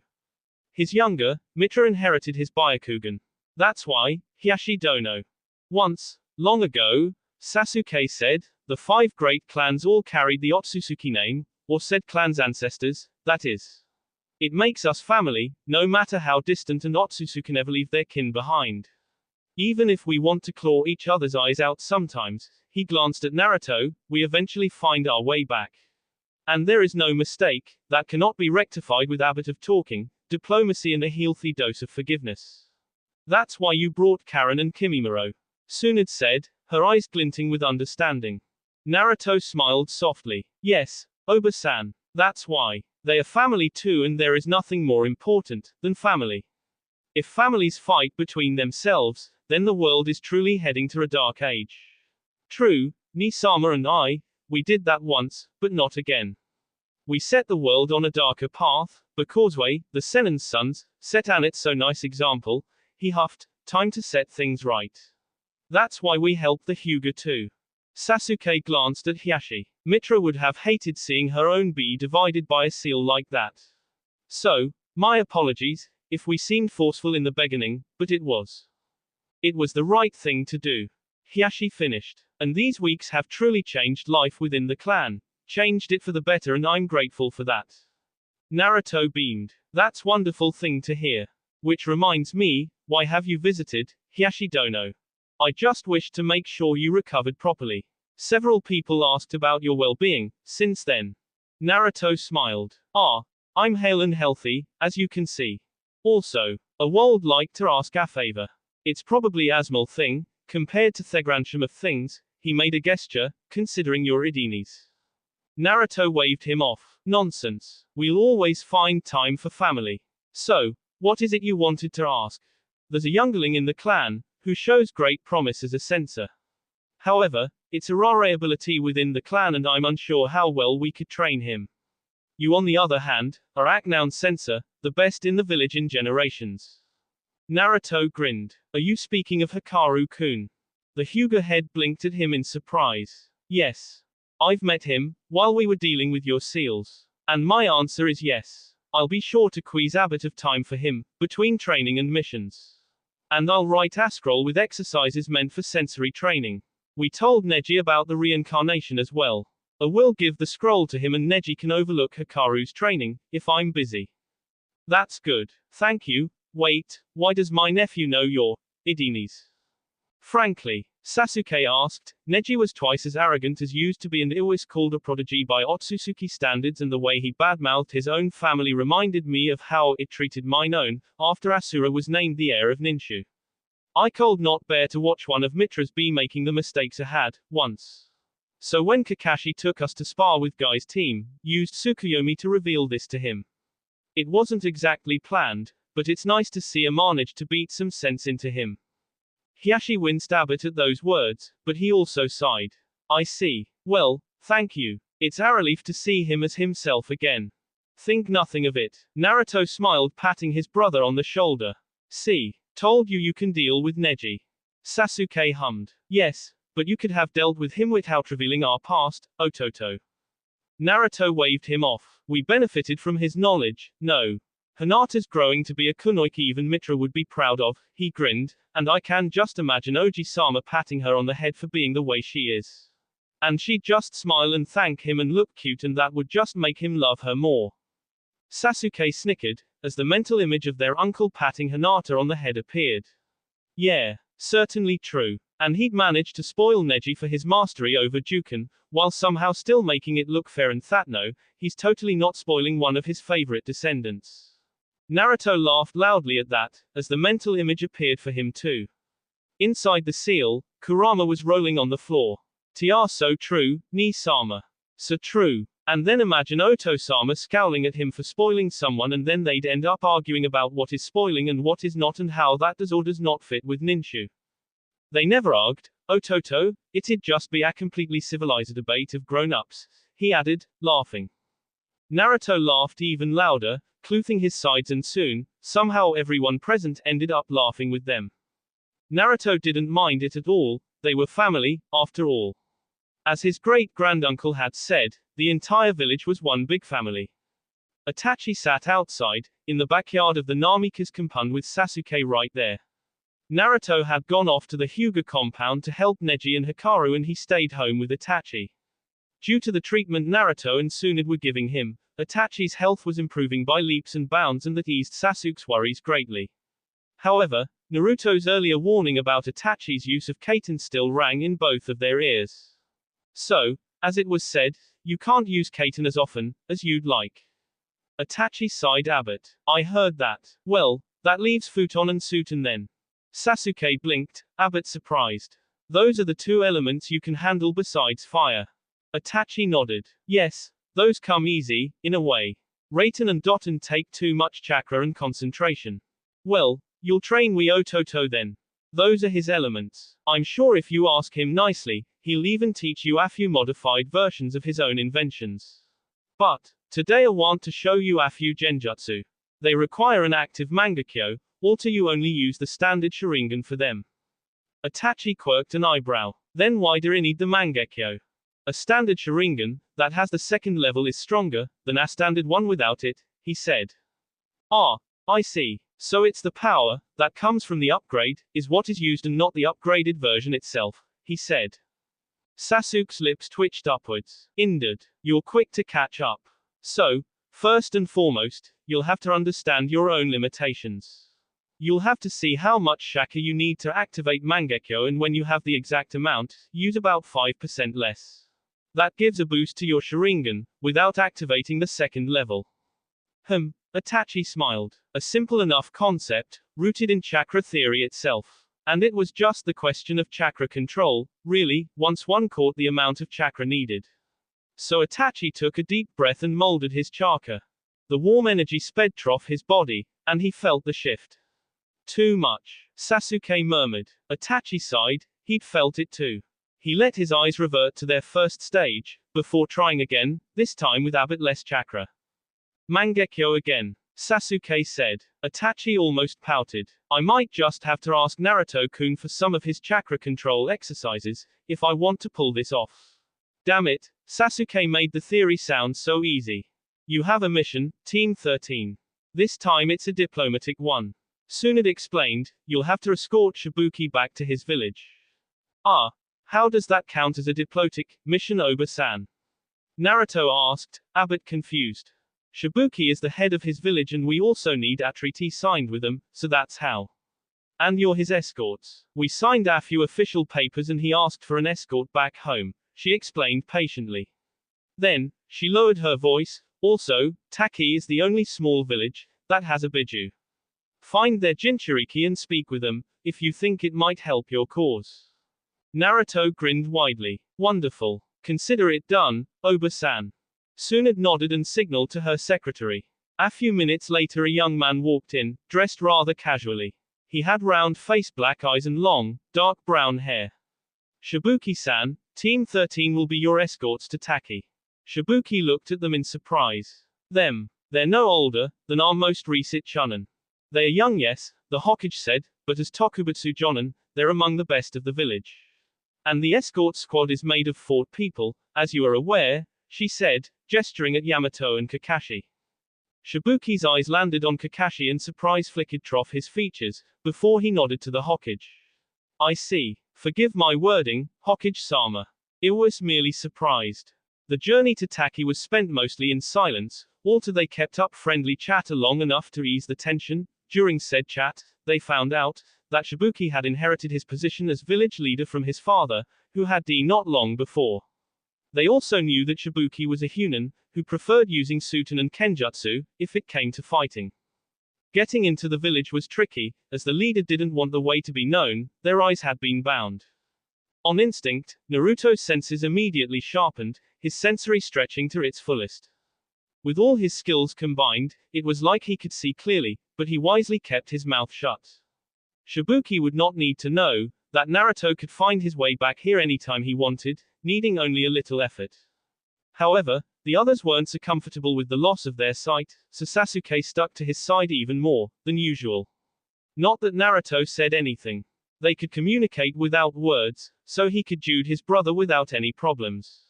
His younger, Mitra, inherited his Byakugan. That's why, Hiashi Dono. Once, long ago, Sasuke said, the 5 great clans all carried the Otsutsuki name, or said clans' ancestors, that is. It makes us family, no matter how distant, and Otsutsuki never leave their kin behind. Even if we want to claw each other's eyes out sometimes, he glanced at Naruto, we eventually find our way back. And there is no mistake, that cannot be rectified with a bit of talking, diplomacy and a healthy dose of forgiveness. That's why you brought Karen and Kimimaro. Tsunade said, her eyes glinting with understanding. Naruto smiled softly. Yes, Oba-san. That's why. They are family too, and there is nothing more important than family. If families fight between themselves, then the world is truly heading to a dark age. True, Nisama and I, we did that once, but not again. We set the world on a darker path, but Causeway, the Sennin's sons, set an it so nice example, he huffed, time to set things right. That's why we helped the Hyuga too. Sasuke glanced at Hiashi. Mitra would have hated seeing her own be divided by a seal like that. So, my apologies, if we seemed forceful in the beginning, but it was. It was the right thing to do. Hiashi finished. And these weeks have truly changed life within the clan. Changed it for the better and I'm grateful for that. Naruto beamed. That's wonderful thing to hear. Which reminds me, why have you visited, Hiashi Dono? I just wished to make sure you recovered properly. Several people asked about your well-being, since then. Naruto smiled. Ah, I'm hale and healthy, as you can see. Also, a would like to ask a favor. It's probably a small thing, compared to the grandeur of things, he made a gesture, considering your Idinis. Naruto waved him off. Nonsense. We'll always find time for family. So, what is it you wanted to ask? There's a youngling in the clan, who shows great promise as a censor. However, it's a rare ability within the clan and I'm unsure how well we could train him. You on the other hand, are Aknown censor, the best in the village in generations. Naruto grinned. Are you speaking of Hikaru-kun? The Hyuga head blinked at him in surprise. Yes. I've met him, while we were dealing with your seals. And my answer is yes. I'll be sure to squeeze a bit of time for him, between training and missions. And I'll write a scroll with exercises meant for sensory training. We told Neji about the reincarnation as well. I will give the scroll to him and Neji can overlook Hikaru's training, if I'm busy. That's good. Thank you. Wait, why does my nephew know your Idinis? Frankly, Sasuke asked, Neji was twice as arrogant as used to be and it was called a prodigy by Otsutsuki standards and the way he badmouthed his own family reminded me of how it treated mine own, after Ashura was named the heir of Ninshu. I could not bear to watch one of Mitra's be making the mistakes I had, once. So when Kakashi took us to spar with Guy's team, used Tsukuyomi to reveal this to him. It wasn't exactly planned, but it's nice to see a manage to beat some sense into him. Hiashi winced a bit at those words, but he also sighed. I see. Well, thank you. It's a relief to see him as himself again. Think nothing of it. Naruto smiled, patting his brother on the shoulder. See. Told you can deal with Neji. Sasuke hummed. Yes, but you could have dealt with him without revealing our past, Ototo. Naruto waved him off. We benefited from his knowledge, no. Hinata's growing to be a kunoichi even Mitra would be proud of, he grinned, and I can just imagine Oji-sama patting her on the head for being the way she is. And she'd just smile and thank him and look cute and that would just make him love her more. Sasuke snickered, as the mental image of their uncle patting Hinata on the head appeared. Yeah, certainly true. And he'd managed to spoil Neji for his mastery over Juken, while somehow still making it look fair and Thatno, he's totally not spoiling one of his favorite descendants. Naruto laughed loudly at that, as the mental image appeared for him too. Inside the seal, Kurama was rolling on the floor. Tia so true, ni-sama. So true. And then imagine Oto-sama scowling at him for spoiling someone and then they'd end up arguing about what is spoiling and what is not and how that does or does not fit with Ninshu. They never argued, Ototo, it'd just be a completely civilized debate of grown-ups, he added, laughing. Naruto laughed even louder, clothing his sides and soon, somehow everyone present ended up laughing with them. Naruto didn't mind it at all, they were family, after all. As his great-granduncle had said, the entire village was one big family. Itachi sat outside, in the backyard of the Namikaze compound with Sasuke right there. Naruto had gone off to the Hyuga compound to help Neji and Hikaru and he stayed home with Itachi. Due to the treatment Naruto and Tsunade were giving him, Itachi's health was improving by leaps and bounds and that eased Sasuke's worries greatly. However, Naruto's earlier warning about Itachi's use of Kaiten still rang in both of their ears. So, as it was said, you can't use Kaiten as often as you'd like. Itachi sighed a bit. I heard that. Well, that leaves Futon and Suten then. Sasuke blinked, a bit surprised. Those are the two elements you can handle besides fire. Itachi nodded. Yes, those come easy, in a way. Raiten and Doten take too much chakra and concentration. Well, you'll train Ototo then. Those are his elements. I'm sure if you ask him nicely, he'll even teach you a few modified versions of his own inventions. But, today I want to show you a few genjutsu. They require an active mangekyo, or you only use the standard Sharingan for them. Itachi quirked an eyebrow. Then why do you need the mangekyo? A standard Sharingan, that has the second level is stronger than a standard one without it, he said. Ah, I see. So it's the power that comes from the upgrade, is what is used and not the upgraded version itself, he said. Sasuke's lips twitched upwards. Indeed, you're quick to catch up. So, first and foremost, you'll have to understand your own limitations. You'll have to see how much shaka you need to activate Mangekyo, and when you have the exact amount, use about 5% less. That gives a boost to your Sharingan, without activating the second level. Itachi smiled. A simple enough concept, rooted in chakra theory itself. And it was just the question of chakra control, really, once one caught the amount of chakra needed. So Itachi took a deep breath and molded his chakra. The warm energy sped through his body, and he felt the shift. Too much, Sasuke murmured. Itachi sighed, he'd felt it too. He let his eyes revert to their first stage, before trying again, this time with a bit less chakra. Mangekyo again, Sasuke said. Itachi almost pouted. I might just have to ask Naruto-kun for some of his chakra control exercises, if I want to pull this off. Damn it, Sasuke made the theory sound so easy. You have a mission, Team 13. This time it's a diplomatic one. Tsunade explained, you'll have to escort Shibuki back to his village. Ah, how does that count as a diplomatic mission, Oba-san? Naruto asked, a bit confused. Shibuki is the head of his village and we also need a treaty signed with him, so that's how. And you're his escorts. We signed a few official papers and he asked for an escort back home, she explained patiently. Then, she lowered her voice, also, Taki is the only small village that has a biju. Find their Jinchuriki and speak with them, if you think it might help your cause. Naruto grinned widely. Wonderful. Consider it done, Oba-san. Tsunade nodded and signaled to her secretary. A few minutes later a young man walked in, dressed rather casually. He had round face, black eyes and long, dark brown hair. Shibuki-san, Team 13 will be your escorts to Taki. Shibuki looked at them in surprise. They're no older than our most recent Chunin. They are young, yes, the Hokage said, but as Tokubutsu Jonin, they're among the best of the village. And the escort squad is made of 4 people, as you are aware, she said, gesturing at Yamato and Kakashi. Shibuki's eyes landed on Kakashi and surprise flickered through his features, before he nodded to the Hokage. I see. Forgive my wording, Hokage-sama. It was merely surprised. The journey to Taki was spent mostly in silence, although they kept up friendly chatter long enough to ease the tension. During said chat, they found out that Shibuki had inherited his position as village leader from his father, who had died not long before. They also knew that Shibuki was a Hunin, who preferred using Suten and Kenjutsu, if it came to fighting. Getting into the village was tricky, as the leader didn't want the way to be known, their eyes had been bound. On instinct, Naruto's senses immediately sharpened, his sensory stretching to its fullest. With all his skills combined, it was like he could see clearly, but he wisely kept his mouth shut. Shibuki would not need to know that Naruto could find his way back here anytime he wanted, needing only a little effort. However, the others weren't so comfortable with the loss of their sight, so Sasuke stuck to his side even more than usual. Not that Naruto said anything. They could communicate without words, so he could jude his brother without any problems.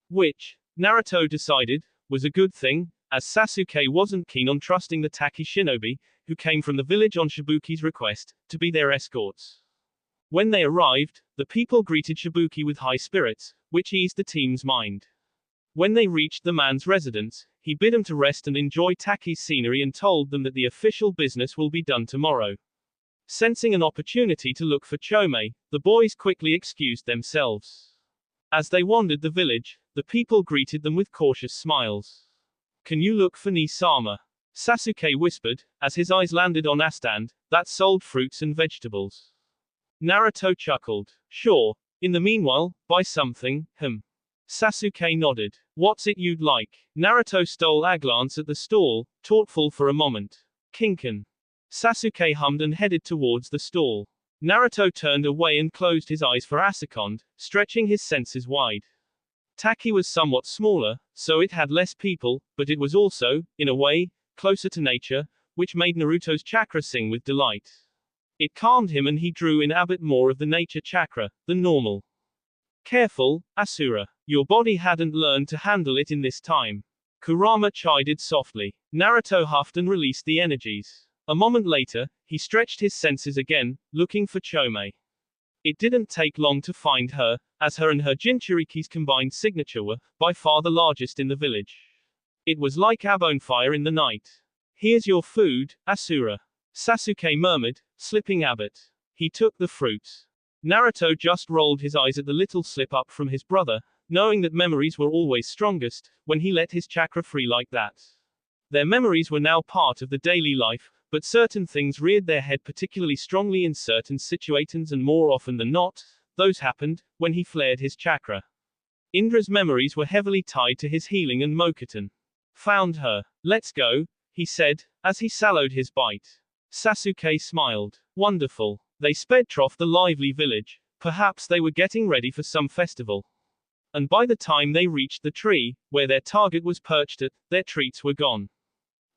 Which, Naruto decided, was a good thing, as Sasuke wasn't keen on trusting the Taki shinobi, who came from the village on Shibuki's request, to be their escorts. When they arrived, the people greeted Shibuki with high spirits, which eased the team's mind. When they reached the man's residence, he bid them to rest and enjoy Taki's scenery and told them that the official business will be done tomorrow. Sensing an opportunity to look for Chome, the boys quickly excused themselves. As they wandered the village, the people greeted them with cautious smiles. Can you look for Ni-sama? Sasuke whispered, as his eyes landed on a stand that sold fruits and vegetables. Naruto chuckled. Sure. In the meanwhile, buy something, Sasuke nodded. What's it you'd like? Naruto stole a glance at the stall, thoughtful for a moment. Kinkan. Sasuke hummed and headed towards the stall. Naruto turned away and closed his eyes for a second, stretching his senses wide. Taki was somewhat smaller, so it had less people, but it was also, in a way, closer to nature, which made Naruto's chakra sing with delight. It calmed him and he drew in a bit more of the nature chakra than normal. Careful, Ashura. Your body hadn't learned to handle it in this time. Kurama chided softly. Naruto huffed and released the energies. A moment later, he stretched his senses again, looking for Chome. It didn't take long to find her, as her and her Jinchuriki's combined signature were, by far the largest in the village. It was like a bonfire in the night. Here's your food, Ashura. Sasuke murmured, slipping a bit. He took the fruits. Naruto just rolled his eyes at the little slip up from his brother, knowing that memories were always strongest when he let his chakra free like that. Their memories were now part of the daily life, but certain things reared their head particularly strongly in certain situations, and more often than not, those happened when he flared his chakra. Indra's memories were heavily tied to his healing and Mokuton. Found her. Let's go, he said, as he swallowed his bite. Sasuke smiled. Wonderful. They sped off the lively village. Perhaps they were getting ready for some festival. And by the time they reached the tree, where their target was perched at, their treats were gone.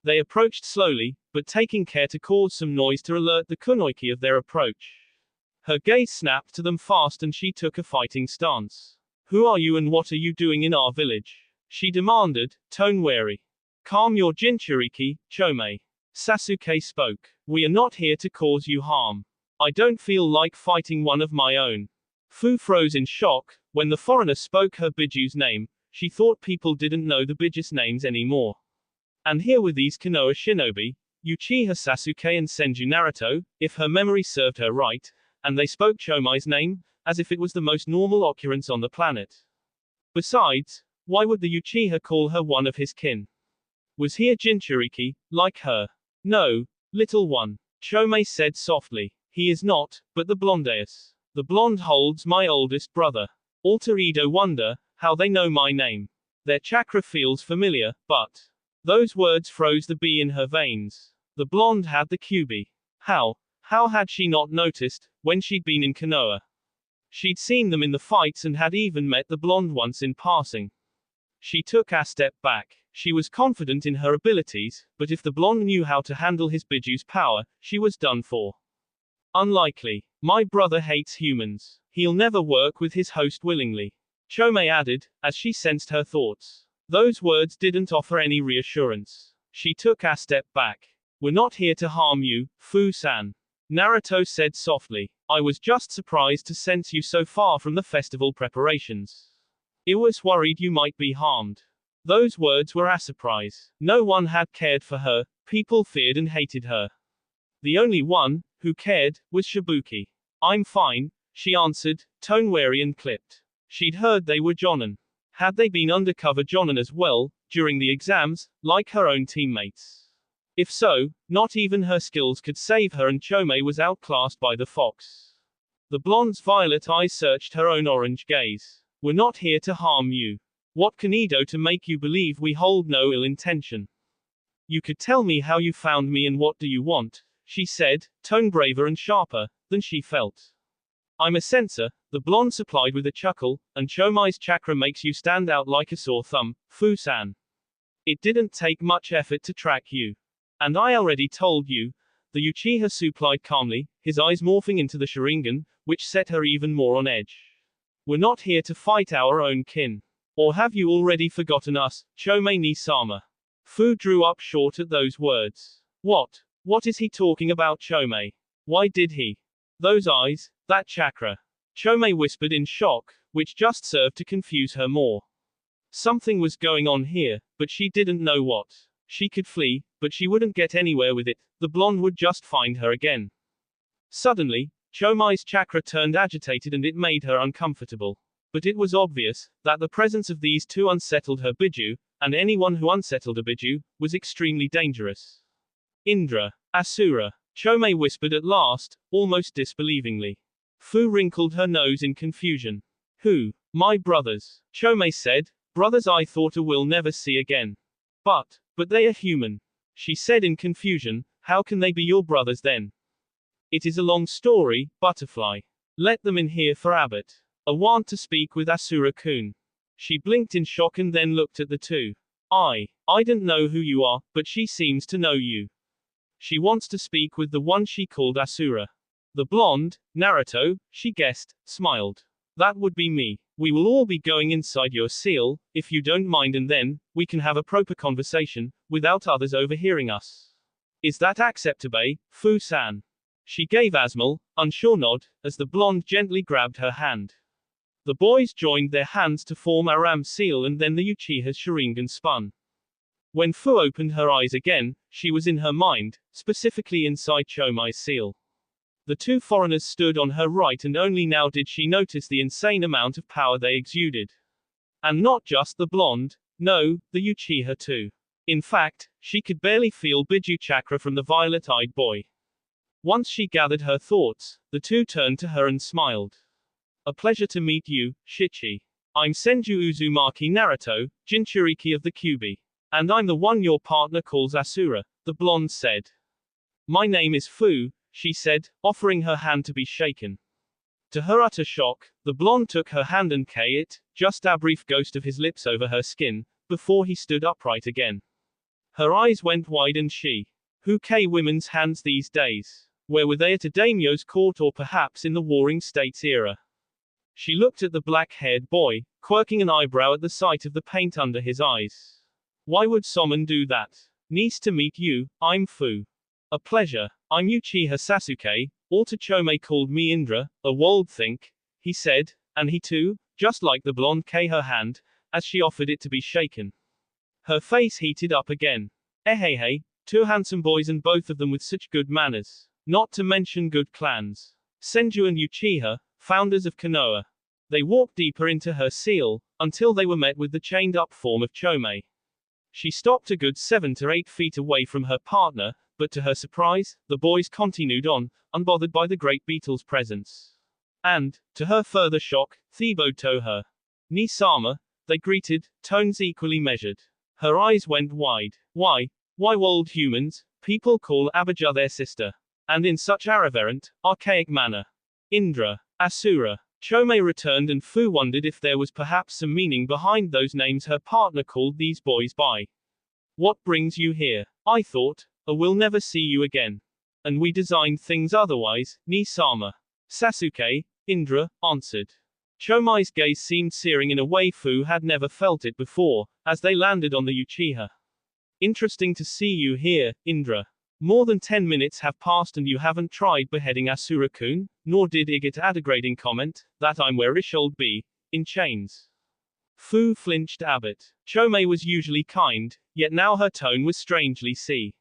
They approached slowly, but taking care to cause some noise to alert the kunoichi of their approach. Her gaze snapped to them fast and she took a fighting stance. Who are you and what are you doing in our village? She demanded, tone wary. Calm your Jinchuriki, Chome. Sasuke spoke. We are not here to cause you harm. I don't feel like fighting one of my own. Fu froze in shock. When the foreigner spoke her Biju's name, she thought people didn't know the Biju's names anymore. And here were these Konoha shinobi, Uchiha Sasuke and Senju Naruto, if her memory served her right, and they spoke Chomei's name, as if it was the most normal occurrence on the planet. Besides, why would the Uchiha call her one of his kin? Was he a Jinchuriki, like her? No, little one. Chome said softly. He is not, but the Blondeus. The blonde holds my oldest brother. Alter Ego wonder, how they know my name. Their chakra feels familiar, but... Those words froze the bee in her veins. The blonde had the Kyuubi. How had she not noticed, when she'd been in Konoha? She'd seen them in the fights and had even met the blonde once in passing. She took a step back. She was confident in her abilities, but if the blonde knew how to handle his Biju's power, she was done for. Unlikely. My brother hates humans. He'll never work with his host willingly. Chome added, as she sensed her thoughts. Those words didn't offer any reassurance. She took a step back. We're not here to harm you, Fu-san. Naruto said softly. I was just surprised to sense you so far from the festival preparations. I was worried you might be harmed. Those words were a surprise. No one had cared for her, people feared and hated her. The only one who cared was Shibuki. I'm fine, she answered, tone wary and clipped. She'd heard they were Jonin. Had they been undercover Jonin as well, during the exams, like her own teammates? If so, not even her skills could save her, and Chome was outclassed by the fox. The blonde's violet eyes searched her own orange gaze. We're not here to harm you. What can I do to make you believe we hold no ill intention? You could tell me how you found me and what do you want, she said, tone braver and sharper than she felt. I'm a censor, the blonde supplied with a chuckle, and Chomei's chakra makes you stand out like a sore thumb, Fu-san. It didn't take much effort to track you. And I already told you, the Uchiha supplied calmly, his eyes morphing into the Sharingan, which set her even more on edge. We're not here to fight our own kin. Or have you already forgotten us, Chome ni Sama? Fu drew up short at those words. What is he talking about, Chome? Why did he? Those eyes, that chakra. Chome whispered in shock, which just served to confuse her more. Something was going on here, but she didn't know what. She could flee, but she wouldn't get anywhere with it, the blonde would just find her again. Suddenly, Chomei's chakra turned agitated and it made her uncomfortable. But it was obvious that the presence of these two unsettled her Biju, and anyone who unsettled a Biju was extremely dangerous. Indra, Ashura, Chome whispered at last, almost disbelievingly. Fu wrinkled her nose in confusion. Who? My brothers. Chome said, brothers I thought I will never see again. But they are human. She said in confusion, how can they be your brothers then? It is a long story, Butterfly. Let them in here for Abbott. I want to speak with Ashura-kun. She blinked in shock and then looked at the two. I don't know who you are, but she seems to know you. She wants to speak with the one she called Ashura. The blonde, Naruto, she guessed, smiled. That would be me. We will all be going inside your seal, if you don't mind, and then, we can have a proper conversation, without others overhearing us. Is that acceptable, Fu-san? She gave Asmal, unsure nod, as the blonde gently grabbed her hand. The boys joined their hands to form a ram seal and then the Uchiha's Sharingan spun. When Fu opened her eyes again, she was in her mind, specifically inside Chomai's seal. The two foreigners stood on her right and only now did she notice the insane amount of power they exuded. And not just the blonde, no, the Uchiha too. In fact, she could barely feel Biju chakra from the violet-eyed boy. Once she gathered her thoughts, the two turned to her and smiled. A pleasure to meet you, Shichi. I'm Senju Uzumaki Naruto, Jinchuriki of the Kyuubi. And I'm the one your partner calls Asura, the blonde said. My name is Fu, she said, offering her hand to be shaken. To her utter shock, the blonde took her hand and it, just a brief ghost of his lips over her skin, before he stood upright again. Her eyes went wide and she. Who women's hands these days? Where were they at a daimyo's court or perhaps in the Warring States era? She looked at the black-haired boy, quirking an eyebrow at the sight of the paint under his eyes. Why would someone do that? Nice to meet you, I'm Fu. A pleasure. I'm Uchiha Sasuke, all to Chomei called me Indra, a wold think, he said, and he too, just like the blonde her hand, as she offered it to be shaken. Her face heated up again. Hey, two handsome boys and both of them with such good manners. Not to mention good clans. Senju and Uchiha, founders of Konoha. They walked deeper into her seal, until they were met with the chained-up form of Chomei. She stopped a good 7 to 8 feet away from her partner, but to her surprise, the boys continued on, unbothered by the great beetle's presence. And, to her further shock, Thebo to her. Ni-sama, they greeted, tones equally measured. Her eyes went wide. Why old humans, people call Abijah their sister. And in such irreverent, archaic manner. Indra, Asura. Chomei returned and Fu wondered if there was perhaps some meaning behind those names her partner called these boys by. What brings you here? I thought, we'll never see you again. And we designed things otherwise, Ni-sama. Sasuke, Indra, answered. Chomei's gaze seemed searing in a way Fu had never felt it before, as they landed on the Uchiha. Interesting to see you here, Indra. More than 10 minutes have passed and you haven't tried beheading Asura-kun, nor did Iget add a grading comment, that I'm where Ishold be, in chains. Fu flinched a bit. Chomei was usually kind, yet now her tone was strangely sea.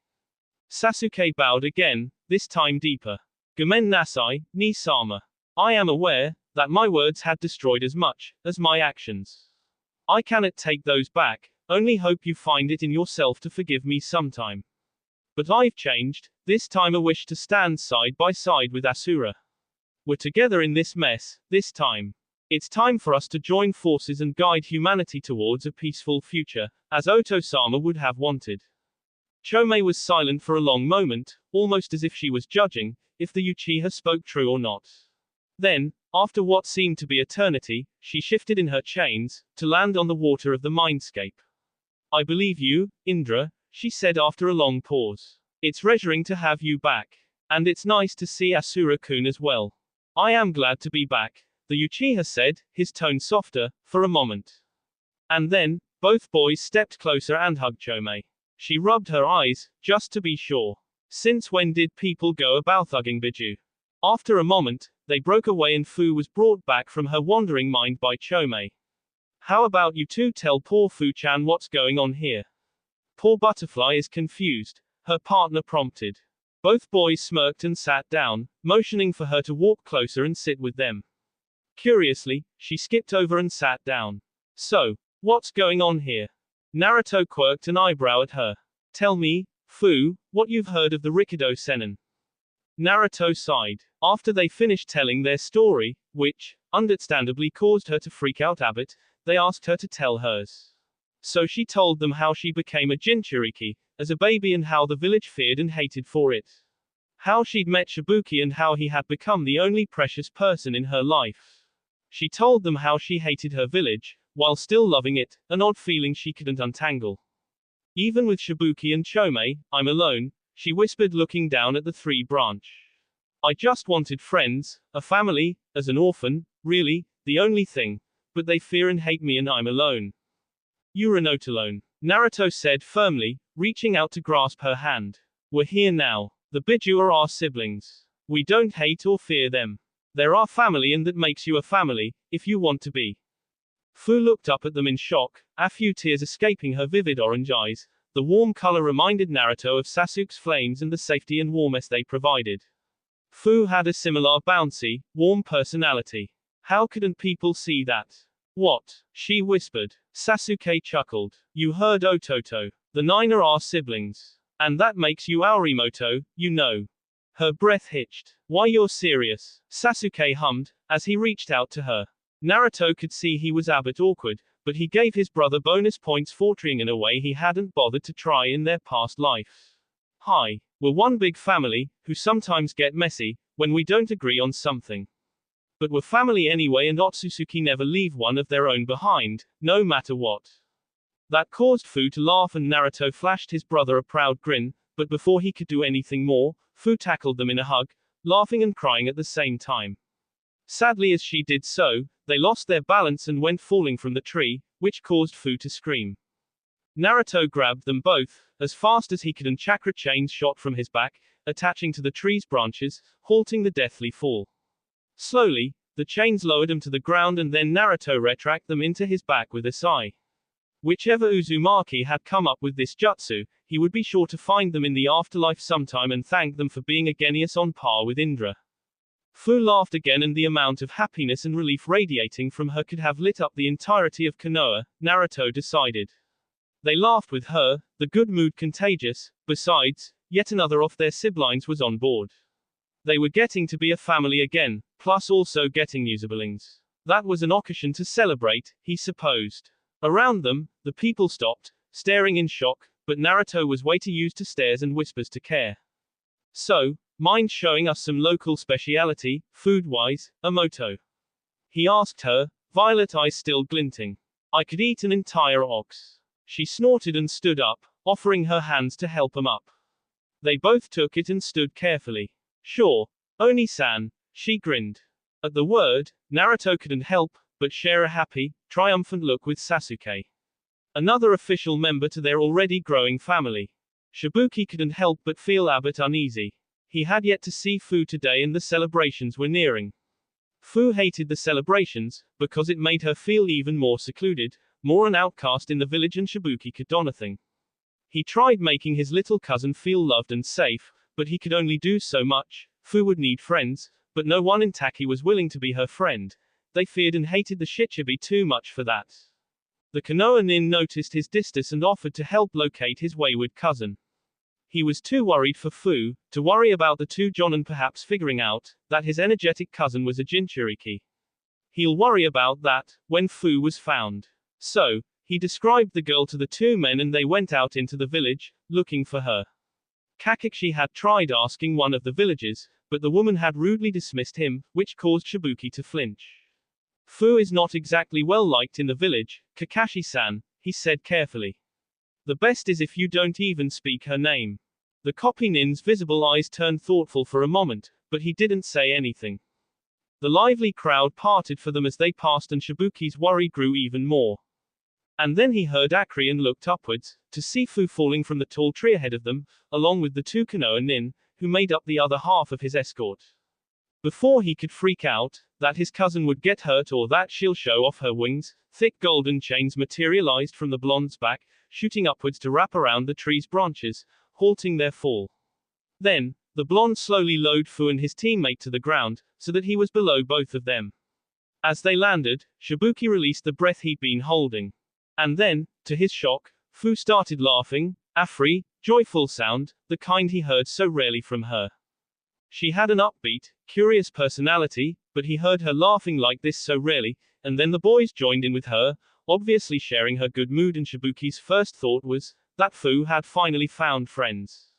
Sasuke bowed again, this time deeper. Gomen nasai, Ni-sama. I am aware, that my words had destroyed as much, as my actions. I cannot take those back, only hope you find it in yourself to forgive me sometime. But I've changed, this time I wish to stand side by side with Asura. We're together in this mess, this time. It's time for us to join forces and guide humanity towards a peaceful future, as Oto-sama would have wanted. Chomei was silent for a long moment, almost as if she was judging, if the Uchiha spoke true or not. Then, after what seemed to be eternity, she shifted in her chains, to land on the water of the mindscape. I believe you, Indra, she said after a long pause. It's reassuring to have you back. And it's nice to see Asura-kun as well. I am glad to be back, the Uchiha said, his tone softer, for a moment. And then, both boys stepped closer and hugged Chomei. She rubbed her eyes, just to be sure. Since when did people go about hugging Biju? After a moment, they broke away and Fu was brought back from her wandering mind by Chomei. How about you two tell poor Fu-chan what's going on here? Poor Butterfly is confused, her partner prompted. Both boys smirked and sat down, motioning for her to walk closer and sit with them. Curiously, she skipped over and sat down. So, what's going on here? Naruto quirked an eyebrow at her. Tell me, Fu, what you've heard of the Rikido Sennin. Naruto sighed. After they finished telling their story, which, understandably caused her to freak out a bit, they asked her to tell hers. So she told them how she became a Jinchuriki, as a baby and how the village feared and hated for it. how she'd met Shibuki and how he had become the only precious person in her life. She told them how she hated her village, while still loving it, an odd feeling she couldn't untangle. Even with Shibuki and Chome, I'm alone, she whispered looking down at the tree branch. I just wanted friends, a family, as an orphan, really, the only thing. But they fear and hate me and I'm alone. You're not alone, Naruto said firmly, reaching out to grasp her hand. We're here now. The Biju are our siblings. We don't hate or fear them. They're our family and that makes you a family, if you want to be. Fu looked up at them in shock, a few tears escaping her vivid orange eyes. The warm color reminded Naruto of Sasuke's flames and the safety and warmth they provided. Fu had a similar bouncy, warm personality. How couldn't people see that? What? She whispered. Sasuke chuckled. You heard Ototo. The 9 are our siblings. And that makes you our Imoto, you know. Her breath hitched. Why you're serious? Sasuke hummed, as he reached out to her. Naruto could see he was a bit awkward, but he gave his brother bonus points for trying in a way he hadn't bothered to try in their past life. Hi. We're one big family, who sometimes get messy, when we don't agree on something. But we're family anyway and Otsutsuki never leave one of their own behind, no matter what. That caused Fu to laugh and Naruto flashed his brother a proud grin, but before he could do anything more, Fu tackled them in a hug, laughing and crying at the same time. Sadly as she did so, they lost their balance and went falling from the tree, which caused Fu to scream. Naruto grabbed them both, as fast as he could and chakra chains shot from his back, attaching to the tree's branches, halting the deathly fall. Slowly, the chains lowered him to the ground and then Naruto retracted them into his back with a sigh. Whichever Uzumaki had come up with this jutsu, he would be sure to find them in the afterlife sometime and thank them for being a genius on par with Indra. Fu laughed again and the amount of happiness and relief radiating from her could have lit up the entirety of Konoha, Naruto decided. They laughed with her, the good mood contagious. Besides, yet another of their siblings was on board. They were getting to be a family again, plus also getting new siblings. That was an occasion to celebrate, he supposed. Around them, the people stopped, staring in shock, but Naruto was way too used to stares and whispers to care. So, mind showing us some local speciality, food-wise, Amoto? He asked her, violet eyes still glinting. I could eat an entire ox. She snorted and stood up, offering her hands to help him up. They both took it and stood carefully. Sure, Oni-san, she grinned. At the word, Naruto couldn't help but share a happy, triumphant look with Sasuke. Another official member to their already growing family. Shibuki couldn't help but feel a bit uneasy. He had yet to see Fu today and the celebrations were nearing. Fu hated the celebrations, because it made her feel even more secluded, more an outcast in the village and Shibuki could do nothing. He tried making his little cousin feel loved and safe, but he could only do so much. Fu would need friends, but no one in Taki was willing to be her friend. They feared and hated the Shichibi too much for that. The Konoha nin noticed his distress and offered to help locate his wayward cousin. He was too worried for Fu to worry about the two Jonin perhaps figuring out that his energetic cousin was a Jinchuriki. He'll worry about that when Fu was found. So, he described the girl to the two men and they went out into the village, looking for her. Kakashi had tried asking one of the villagers, but the woman had rudely dismissed him, which caused Shibuki to flinch. Fu is not exactly well liked in the village, Kakashi-san, he said carefully. The best is if you don't even speak her name. The copy nin's visible eyes turned thoughtful for a moment, but he didn't say anything. The lively crowd parted for them as they passed and Shibuki's worry grew even more. And then he heard Akri and looked upwards, to see Fu falling from the tall tree ahead of them, along with the two Konoha nin, who made up the other half of his escort. Before he could freak out, that his cousin would get hurt or that she'll show off her wings, thick golden chains materialized from the blonde's back, shooting upwards to wrap around the tree's branches, halting their fall. Then, the blonde slowly lowered Fu and his teammate to the ground, so that he was below both of them. As they landed, Shibuki released the breath he'd been holding. And then, to his shock, Fu started laughing, a free, joyful sound, the kind he heard so rarely from her. She had an upbeat, curious personality, but he heard her laughing like this so rarely, and then the boys joined in with her, obviously sharing her good mood and Shibuki's first thought was, that Fu had finally found friends.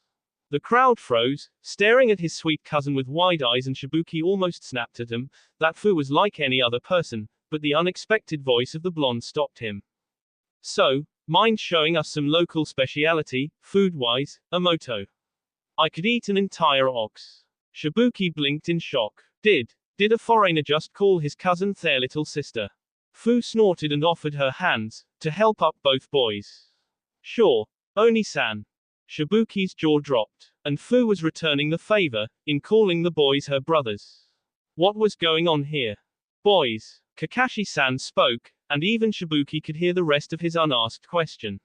The crowd froze, staring at his sweet cousin with wide eyes, and Shibuki almost snapped at him. That Fu was like any other person, but the unexpected voice of the blonde stopped him. So, mind showing us some local speciality, food-wise, Amoto? I could eat an entire ox. Shibuki blinked in shock. Did a foreigner just call his cousin their little sister? Fu snorted and offered her hands, to help up both boys. Sure, Oni-san. Shibuki's jaw dropped, and Fu was returning the favor, in calling the boys her brothers. What was going on here? Boys, Kakashi-san spoke, and even Shibuki could hear the rest of his unasked question.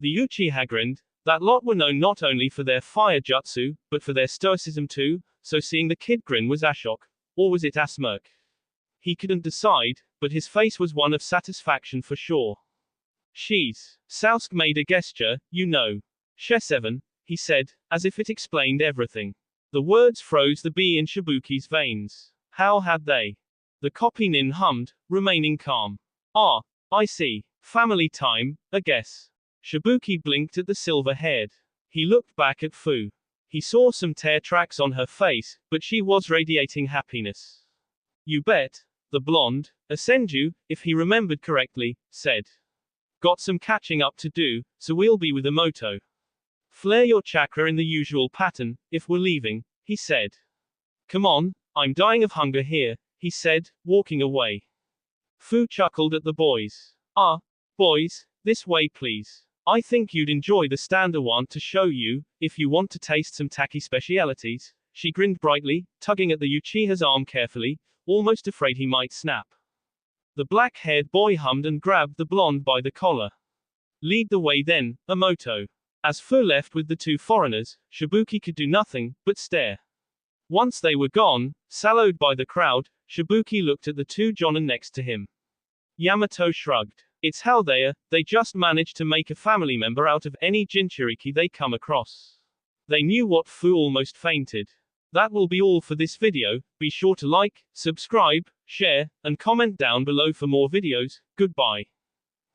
The Uchiha grinned. That lot were known not only for their fire jutsu, but for their stoicism too, so seeing the kid grin was a shock, or was it a smirk? He couldn't decide, but his face was one of satisfaction for sure. Sasuke made a gesture, you know. She7, he said, as if it explained everything. The words froze the bee in Shibuki's veins. How had they? The copy nin hummed, remaining calm. Ah, I see. Family time, I guess. Shibuki blinked at the silver-haired. He looked back at Fu. He saw some tear tracks on her face, but she was radiating happiness. You bet. The blonde, Asenju, if he remembered correctly, said. Got some catching up to do, so we'll be with Amoto. Flare your chakra in the usual pattern, if we're leaving, he said. Come on, I'm dying of hunger here, he said, walking away. Fu chuckled at the boys. Ah, boys, this way please. I think you'd enjoy the stand I want to show you, if you want to taste some Taki specialities. She grinned brightly, tugging at the Uchiha's arm carefully, almost afraid he might snap. The black-haired boy hummed and grabbed the blonde by the collar. Lead the way then, Amoto. As Fu left with the two foreigners, Shibuki could do nothing but stare. Once they were gone, sallowed by the crowd, Shibuki looked at the two jonin next to him. Yamato shrugged. It's how they just managed to make a family member out of any Jinchuriki they come across. They knew what Fu almost fainted. That will be all for this video. Be sure to like, subscribe, share, and comment down below for more videos. Goodbye.